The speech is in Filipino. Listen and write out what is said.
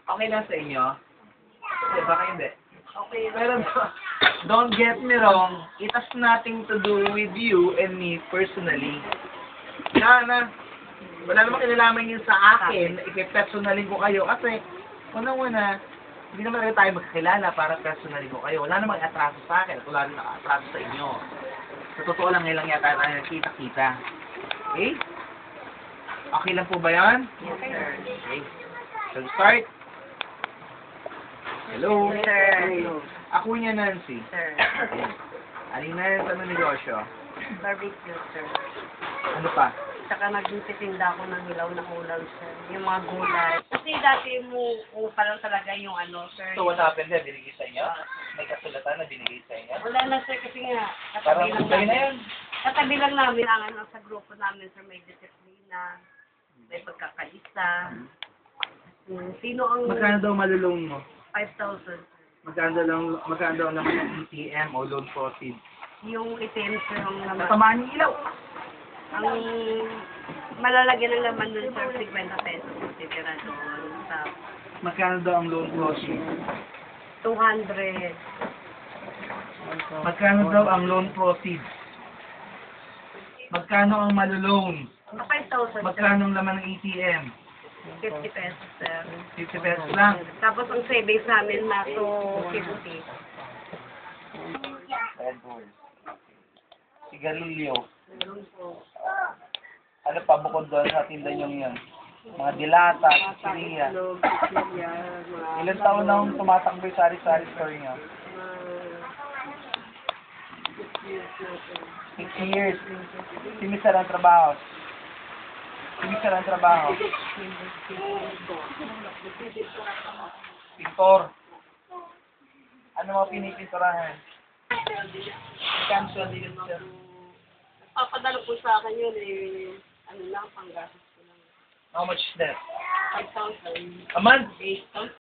Okay lang sa inyo? Kasi baka hindi. Okay. Pero don't get me wrong, it has nothing to do with you and me personally. Na, wala namang kinalaman yun sa akin, ipe-personalin ko kayo kasi unang-una, hindi naman rin tayo magkakilala para personalin ko kayo. Wala namang atraso sa akin at wala rin atraso sa inyo. Sa totoo lang ngayon lang yata tayo nakita-kita. Okay? Okay lang po ba yan? Yes, sir. Okay. So, start. Hello? Sir. Ako niya, Nancy. Sir. Alin na sa ano negosyo? Barbecue, sir. Ano pa? Saka nagtitinda ako ng hilaw na ulam, sir. Yung mga gulay. Kasi dati mo pa lang talaga yung ano, sir. So, what happened there? Binigay sa inyo? May kasulatan na binigay sa inyo? Wala na, sir, kasi nga, Parang katabi lang kayo na namin. yun. Katabi lang namin ang ano, sa grupo namin, sir, may disiplina, may pagkakaisa. Sino ang Magkano daw malulong mo? 5,000, sir? Magkano daw naman yung ATM o loan proceeds? Yung itim, sir, yung naman. Natamaan yung ilaw! Ang malalagyan ng laman nun, sir, 50 pesos yung titira doon sa Magkano daw ang loan proceeds? 200. Magkano daw ang loan proceeds? Magkano ang malulong? 5,000, sir. Magkano ang laman ng ATM? 50 pesos, sir. 50 pesos lang. Tapos ang savings namin na 250. Red Bull. Sigarilyo. Yun po. Ano pa bukod doon sa tinda nyo yun? Mga dilata, siriya. Itlog, sisiya, mga Ilan taon na akong tumatakbo yung sari-sari store nyo? 60 years. Simisar ang trabaho. Simisar ang trabaho. Pintor. Ano mga pinipinturahan? Cancel din sir. papadala po sa akin yun ano lang, panggastos ko lang. How much is that? 5,000. A month? 8,000.